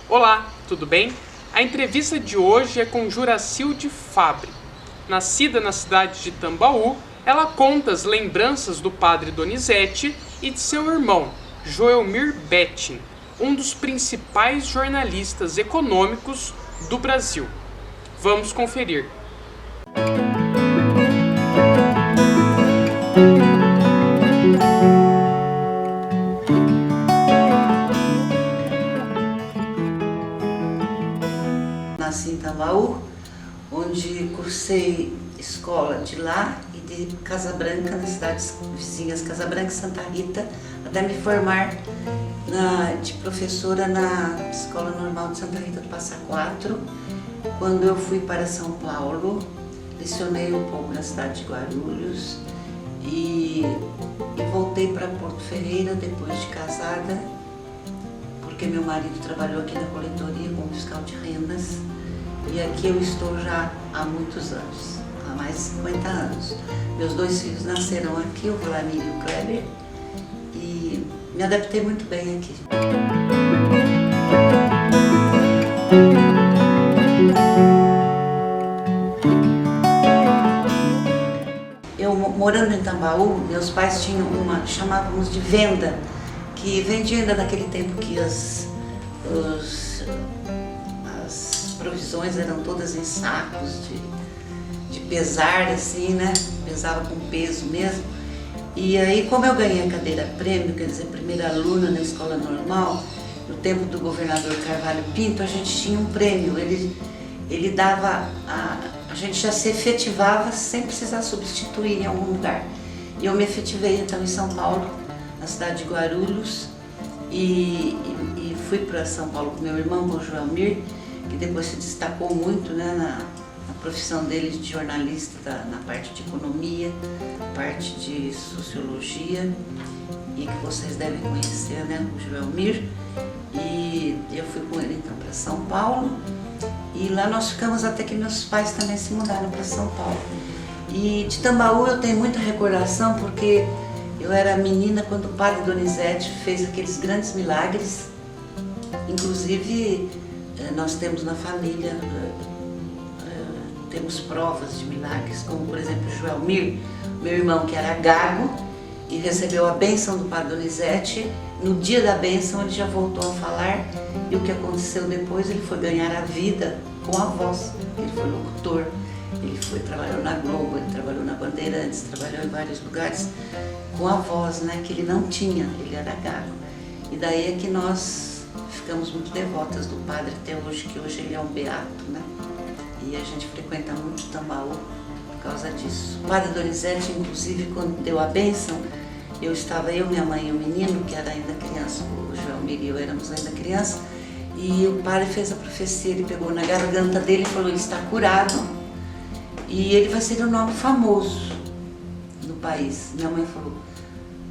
Olá, tudo bem? A entrevista de hoje é com Juracilde Fabbri. Nascida na cidade de Tambaú, ela conta as lembranças do padre Donizete e de seu irmão, Joelmir Betting, um dos principais jornalistas econômicos do Brasil. Vamos conferir. Nasci em Tambaú, onde cursei escola de lá e de Casa Branca, nas cidades vizinhas Casa Branca e Santa Rita, até me formar de professora na Escola Normal de Santa Rita do Passa Quatro. Quando eu fui para São Paulo, lecionei um pouco na cidade de Guarulhos e voltei para Porto Ferreira depois de casada, porque meu marido trabalhou aqui na coletoria como fiscal de rendas. E aqui eu estou já há muitos anos, há mais de 50 anos. Meus dois filhos nasceram aqui, o Vladimir e o Kleber, e me adaptei muito bem aqui. Eu, morando em Tambaú, meus pais tinham uma, chamávamos de venda, que vendia ainda naquele tempo que as provisões eram todas em sacos de pesar, assim, né? Pesava com peso mesmo. E aí, como eu ganhei a cadeira prêmio, quer dizer, primeira aluna na escola normal, no tempo do governador Carvalho Pinto, a gente tinha um prêmio. Ele dava, a gente já se efetivava sem precisar substituir em algum lugar. E eu me efetivei então em São Paulo, na cidade de Guarulhos, e fui para São Paulo com meu irmão, com o Joelmir, que depois se destacou muito, né, na profissão dele de jornalista, na parte de economia, parte de sociologia, e que vocês devem conhecer, né, o Joelmir. E eu fui com ele então para São Paulo, e lá nós ficamos até que meus pais também se mudaram para São Paulo. E de Tambaú eu tenho muita recordação, porque eu era menina quando o padre Donizete fez aqueles grandes milagres. Inclusive, nós temos na família, temos provas de milagres, como por exemplo o Joelmir, meu irmão, que era gago e recebeu a bênção do padre Donizete. No dia da bênção ele já voltou a falar, e o que aconteceu depois, ele foi ganhar a vida com a voz. Ele foi locutor, trabalhou na Globo, ele trabalhou na Bandeirantes, trabalhou em vários lugares com a voz, né, que ele não tinha, ele era gago. E daí é que nós ficamos muito devotas do padre até hoje, que hoje ele é um beato, né? E a gente frequenta muito Tambaú por causa disso. O padre Donizete, inclusive, quando deu a bênção, eu, minha mãe e o menino, que era ainda criança, o Joelmir e eu éramos ainda criança, e o padre fez a profecia, ele pegou na garganta dele e falou: ele está curado e ele vai ser um nome famoso no país. Minha mãe falou: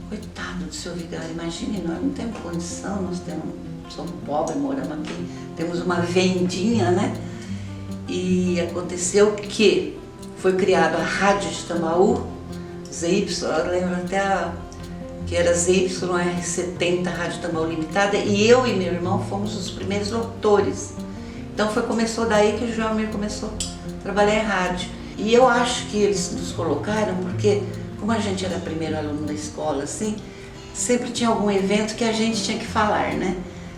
coitado do seu vigário, imagine, nós não temos condição, somos pobres, moramos aqui, temos uma vendinha, né? E aconteceu que foi criada a Rádio de Tambaú, ZY, eu lembro até que era ZYR70, Rádio Tambaú Limitada, e eu e meu irmão fomos os primeiros locutores. Então começou daí que o Joelmir começou a trabalhar em rádio. E eu acho que eles nos colocaram porque, como a gente era primeiro aluno da escola, assim, sempre tinha algum evento que a gente tinha que falar, né?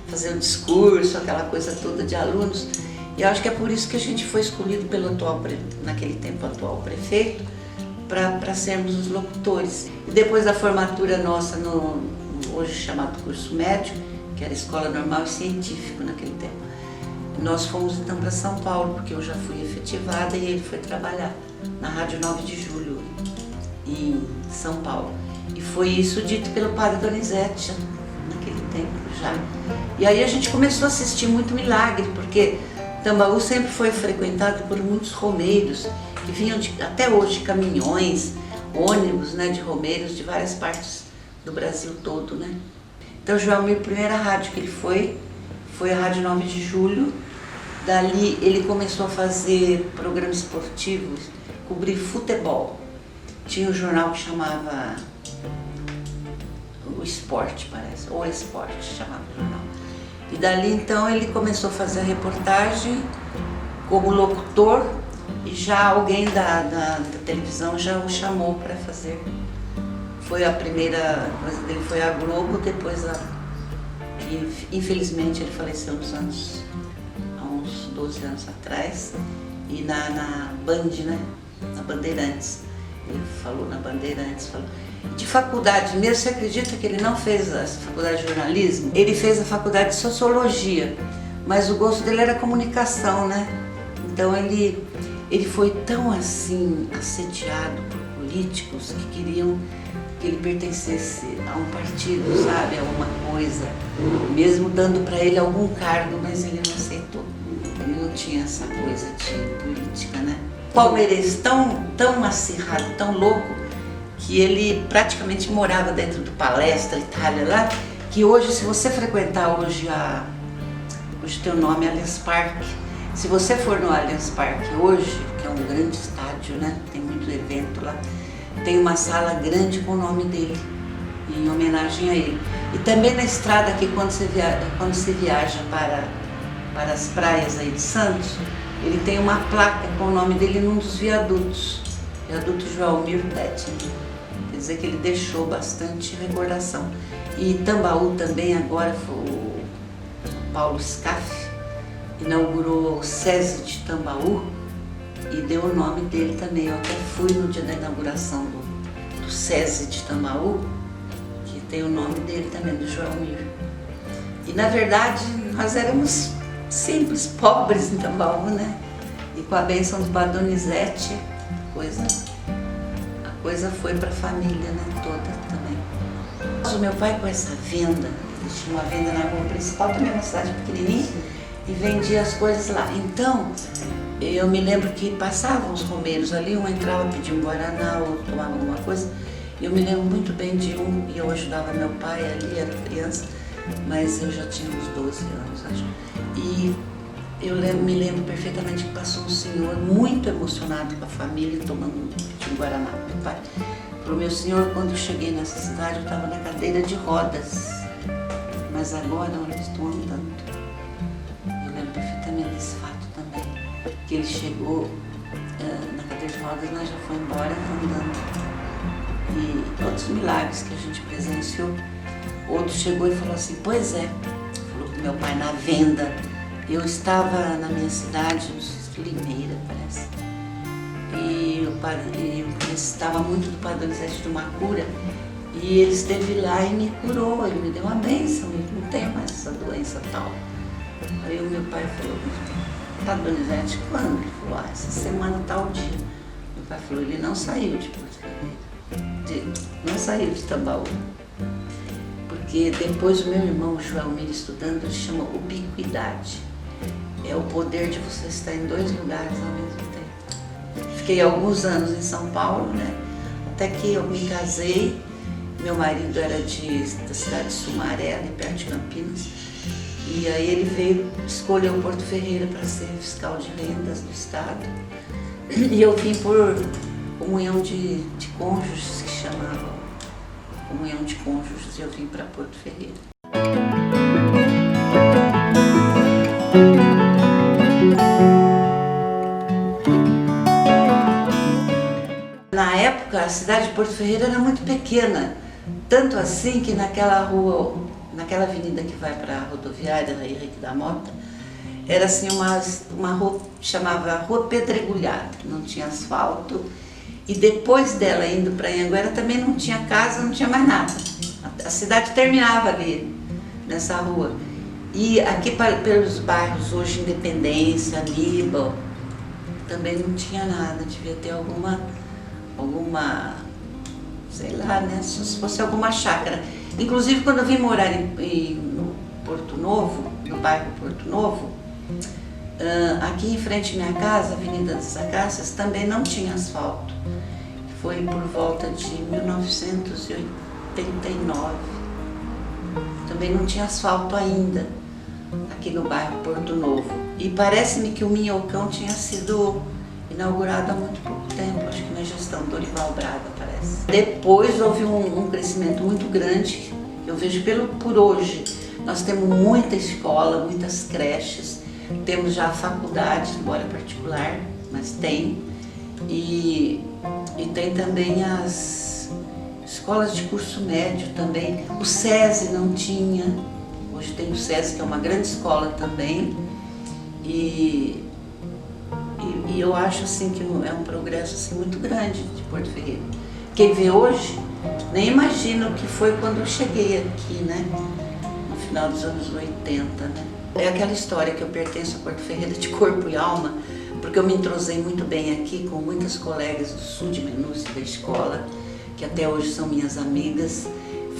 Fazer um discurso, aquela coisa toda de alunos. E eu acho que é por isso que a gente foi escolhido pelo naquele tempo, atual prefeito, para sermos os locutores. E depois da formatura nossa no hoje chamado curso médio, que era Escola Normal e Científico naquele tempo, nós fomos então para São Paulo, porque eu já fui efetivada e ele foi trabalhar na Rádio 9 de Julho, em São Paulo. E foi isso dito pelo padre Donizete, naquele tempo já. E aí a gente começou a assistir muito milagre, porque Tambaú sempre foi frequentado por muitos romeiros, que vinham até hoje caminhões, ônibus, né, de romeiros de várias partes do Brasil todo, né? Então, Joelmir, a primeira rádio que ele foi a Rádio 9 de Julho. Dali ele começou a fazer programas esportivos, cobrir futebol. Tinha um jornal que chamava O Esporte, parece, ou Esporte chamava o jornal. E dali então ele começou a fazer a reportagem como locutor e já alguém da televisão já o chamou para fazer. Foi a primeira coisa dele, foi a Globo, depois que infelizmente ele faleceu há uns 12 anos atrás, e na Band, né? Na Bandeirantes. Ele falou na Bandeirantes, falou. De faculdade mesmo, você acredita que ele não fez a faculdade de jornalismo? Ele fez a faculdade de sociologia, mas o gosto dele era comunicação, né? Então ele foi tão assim assediado por políticos que queriam que ele pertencesse a um partido, sabe, a uma coisa, mesmo dando para ele algum cargo, mas ele não aceitou. Ele não tinha essa coisa de política, né? Palmeirense tão acirrado, tão louco, que ele praticamente morava dentro do Palestra Itália lá, que hoje, se você frequentar hoje tem o nome Allianz Parque, se você for no Allianz Parque hoje, que é um grande estádio, né, tem muito evento lá, tem uma sala grande com o nome dele, em homenagem a ele. E também na estrada aqui, quando você viaja para as praias aí de Santos, ele tem uma placa com o nome dele num dos viadutos, viaduto Joelmir Detting. Quer dizer que ele deixou bastante recordação. E Tambaú também agora foi o Paulo Scaff, inaugurou o SESI de Tambaú e deu o nome dele também. Eu até fui no dia da inauguração do SESI de Tambaú, que tem o nome dele também, do Joelmir. E na verdade nós éramos simples, pobres em Tambaú, né? E com a bênção do Padre Donizete, a coisa foi para a família, né? Toda também. O meu pai com essa venda, ele tinha uma venda na rua principal, também uma cidade pequenininha, e vendia as coisas lá. Então, eu me lembro que passavam os romeiros ali, um entrava pedindo um guaraná, outro tomava alguma coisa. Eu me lembro muito bem de um, e eu ajudava meu pai ali, era criança, mas eu já tinha uns 12 anos, acho. E eu me lembro perfeitamente que passou um senhor muito emocionado com a família, pedindo guaraná pro meu pai. Falou: meu senhor, quando eu cheguei nessa cidade, eu estava na cadeira de rodas, mas agora eu estou andando. Eu lembro perfeitamente desse fato também, que ele chegou na cadeira de rodas, nós já foi embora andando. E outros milagres que a gente presenciou. Outro chegou e falou assim: pois é, falou pro meu pai na venda. Eu estava na minha cidade, Limeira, parece, e eu necessitava muito do Padre Donizete de uma cura, e ele esteve lá e me curou, ele me deu uma bênção, eu não tenho mais essa doença tal. Aí o meu pai falou: Padre Donizete, quando? Ele falou: essa semana tal dia. Meu pai falou: ele não saiu de Porto Ferreira, não saiu de Tambaú. Porque depois o meu irmão, o Joelmir, estudando, ele chama ubiquidade. É o poder de você estar em dois lugares ao mesmo tempo. Fiquei alguns anos em São Paulo, né? Até que eu me casei. Meu marido era da cidade de Sumaré, ali perto de Campinas. E aí ele veio, escolheu Porto Ferreira para ser fiscal de rendas do estado. E eu vim por comunhão de cônjuges, que chamava comunhão de cônjuges, e eu vim para Porto Ferreira. Na época, a cidade de Porto Ferreira era muito pequena, tanto assim que naquela rua, naquela avenida que vai para a rodoviária, na Henrique da Mota, era assim uma rua que chamava Rua Pedregulhada, não tinha asfalto, e depois dela indo para Anhanguera também não tinha casa, não tinha mais nada. A cidade terminava ali, nessa rua. E aqui pelos bairros hoje, Independência, Aníbal, também não tinha nada, devia ter alguma, sei lá, né, se fosse alguma chácara. Inclusive quando eu vim morar no Porto Novo, no bairro Porto Novo, aqui em frente à minha casa, Avenida das Acácias, também não tinha asfalto. Foi por volta de 1989. Também não tinha asfalto ainda, aqui no bairro Porto Novo. E parece-me que o Minhocão tinha sido inaugurado há muito pouco tempo, acho que na gestão do Dorival Braga, parece. Depois houve um crescimento muito grande, eu vejo por hoje, Nós temos muita escola, muitas creches, temos já a faculdade, embora particular, mas tem. E tem também as escolas de curso médio também. O SESI não tinha, hoje tem o SESI, que é uma grande escola também. E eu acho assim que é um progresso assim, muito grande de Porto Ferreira. Quem vê hoje nem imagina o que foi quando eu cheguei aqui, né? No final dos anos 80, né? É aquela história que eu pertenço a Porto Ferreira de corpo e alma, porque eu me entrosei muito bem aqui com muitas colegas do sul de Menúcia, da escola, que até hoje são minhas amigas.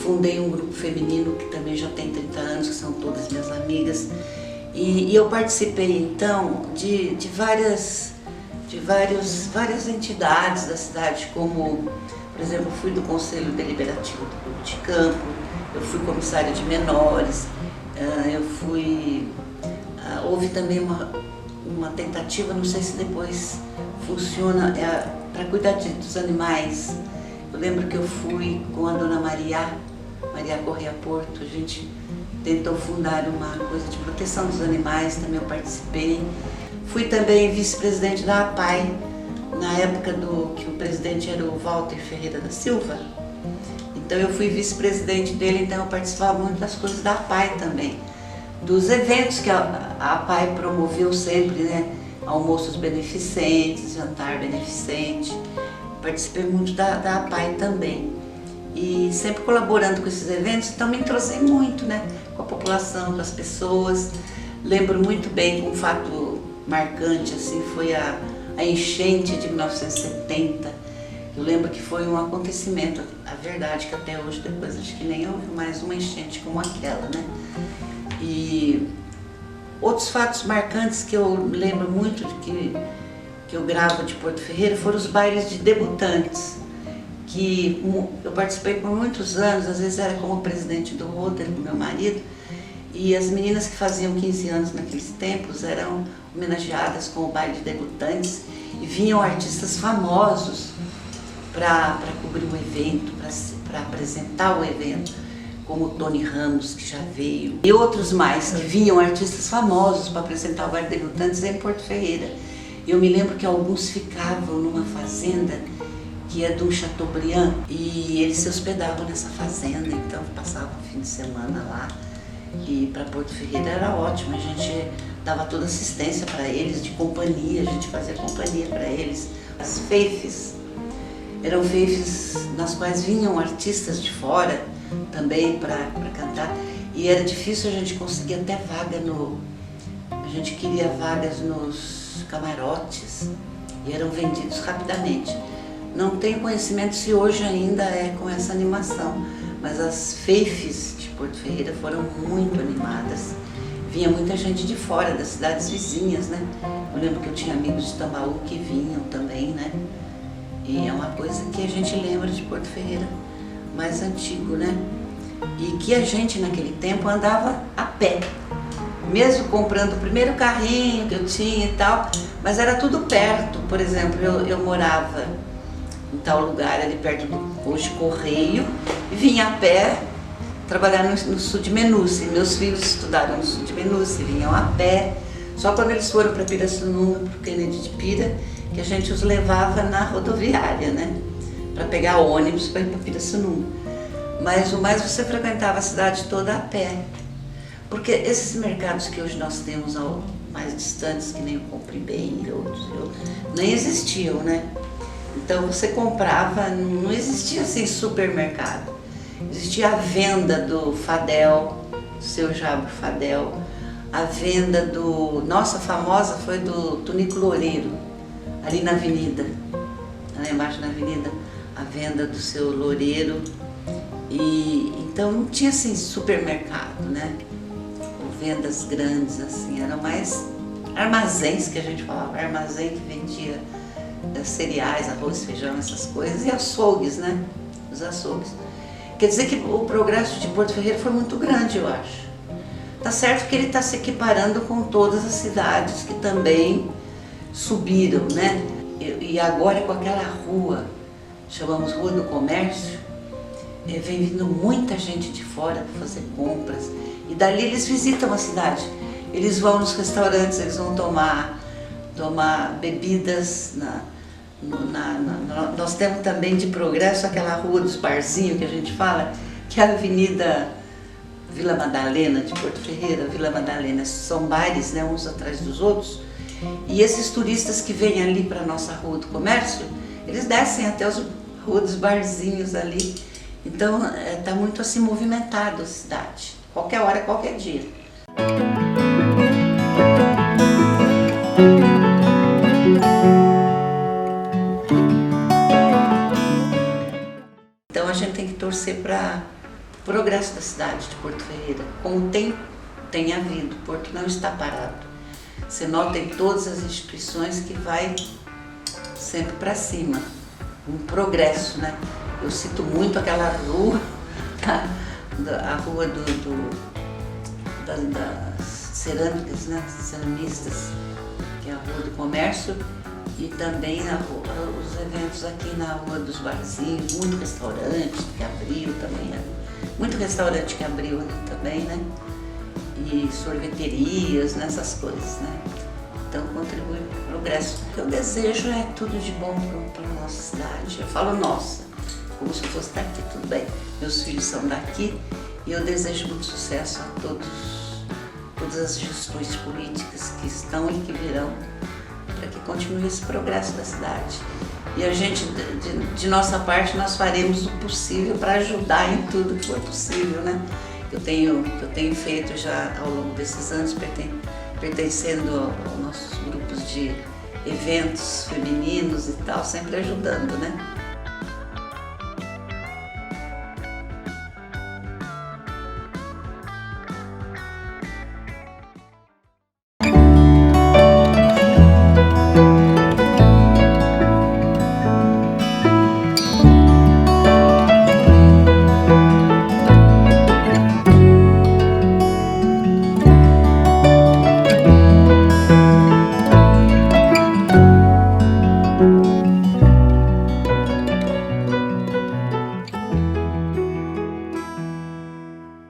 Fundei um grupo feminino que também já tem 30 anos, que são todas minhas amigas. E eu participei então de várias entidades da cidade, como, por exemplo, fui do Conselho Deliberativo do Clube de Campo, eu fui comissária de menores, houve também uma tentativa, não sei se depois funciona, para cuidar dos animais. Eu lembro que eu fui com a dona Maria Correia Porto, a gente tentou fundar uma coisa de proteção dos animais, também eu participei. Fui também vice-presidente da APAI, na época que o presidente era o Walter Ferreira da Silva. Então eu fui vice-presidente dele, então eu participava muito das coisas da APAI também. Dos eventos que a APAI promoveu sempre, né? Almoços beneficentes, jantar beneficente. Participei muito da APAI também. E sempre colaborando com esses eventos, então me entrosei muito, né? Com a população, com as pessoas. Lembro muito bem, um fato marcante assim, foi a enchente de 1970. Eu lembro que foi um acontecimento, a verdade que até hoje, depois acho que nem houve mais uma enchente como aquela, né? E outros fatos marcantes que eu lembro muito, que eu gravo de Porto Ferreira, foram os bailes de debutantes, que eu participei por muitos anos, às vezes era como presidente do Rotary, com meu marido, e as meninas que faziam 15 anos naqueles tempos eram homenageadas com o baile de debutantes, e vinham artistas famosos para cobrir o evento, para apresentar o evento, como o Tony Ramos, que já veio, e outros mais, que vinham artistas famosos para apresentar o baile de debutantes em Porto Ferreira. Eu me lembro que alguns ficavam numa fazenda que é do Chateaubriand, e eles se hospedavam nessa fazenda, então passavam o fim de semana lá. E para Porto Ferreira era ótimo, a gente dava toda assistência para eles, de companhia, a gente fazia companhia para eles. As feifes eram feifes nas quais vinham artistas de fora também para cantar, e era difícil a gente conseguir até vaga a gente queria vagas nos camarotes e eram vendidos rapidamente. Não tenho conhecimento se hoje ainda é com essa animação, mas as feifes de Porto Ferreira foram muito animadas. Vinha muita gente de fora, das cidades vizinhas, né? Eu lembro que eu tinha amigos de Tambaú que vinham também, né? E é uma coisa que a gente lembra de Porto Ferreira mais antigo, né? E que a gente naquele tempo andava a pé, mesmo comprando o primeiro carrinho que eu tinha e tal, mas era tudo perto. Por exemplo, eu morava em tal lugar ali perto do hoje Correio, e vinha a pé trabalhar no sul de Menúcia. Meus filhos estudaram no sul de Menúcia, vinham a pé. Só quando eles foram para Pirassununga, para o Kennedy de Pira, que a gente os levava na rodoviária, né? Para pegar ônibus para ir para Pirassununga. Mas o mais você frequentava a cidade toda a pé. Porque esses mercados que hoje nós temos mais distantes, que nem o Compre Bem e outros, nem existiam, né? Então você comprava, não existia assim supermercado. Existia a venda do Fadel, do Seu Jabo Fadel, a venda nossa famosa foi do Tunico Loureiro, ali na avenida, lá embaixo na avenida, a venda do Seu Loureiro. E então não tinha assim supermercado, né? Ou vendas grandes assim, eram mais armazéns que a gente falava, armazém que vendia cereais, arroz, feijão, essas coisas, e açougues, né? Os açougues. Quer dizer que o progresso de Porto Ferreira foi muito grande, eu acho. Tá certo que ele está se equiparando com todas as cidades que também subiram, né? E agora com aquela rua, chamamos Rua do Comércio, vem vindo muita gente de fora para fazer compras. E dali eles visitam a cidade. Eles vão nos restaurantes, eles vão tomar bebidas. Nós temos também de Progresso aquela rua dos barzinhos que a gente fala, que é a Avenida Vila Madalena de Porto Ferreira, Vila Madalena. São bares, né, uns atrás dos outros. E esses turistas que vêm ali para a nossa Rua do Comércio, eles descem até as ruas dos barzinhos ali. Então está muito assim movimentado a cidade, qualquer hora, qualquer dia. Então a gente tem que torcer para o progresso da cidade de Porto Ferreira, como tem havido. Porto não está parado. Você nota em todas as instituições que vai sempre para cima, um progresso, né? Eu cito muito aquela rua, a rua das cerâmicas, né? Ceramistas, que é a Rua do Comércio, e também os eventos aqui na Rua dos Barzinhos, muito restaurante que abriu também, muito restaurante que abriu ali também, né? E sorveterias, nessas coisas, né? Então contribui para o progresso. O que eu desejo é tudo de bom para a nossa cidade. Eu falo nossa, como se eu fosse daqui, tudo bem. Meus filhos são daqui e eu desejo muito sucesso a todas as gestões políticas que estão e que virão, para que continue esse progresso da cidade. E a gente, de nossa parte, nós faremos o possível para ajudar em tudo que for possível, né? Que eu tenho feito já ao longo desses anos, pertencendo aos nossos grupos de eventos femininos e tal, sempre ajudando, né?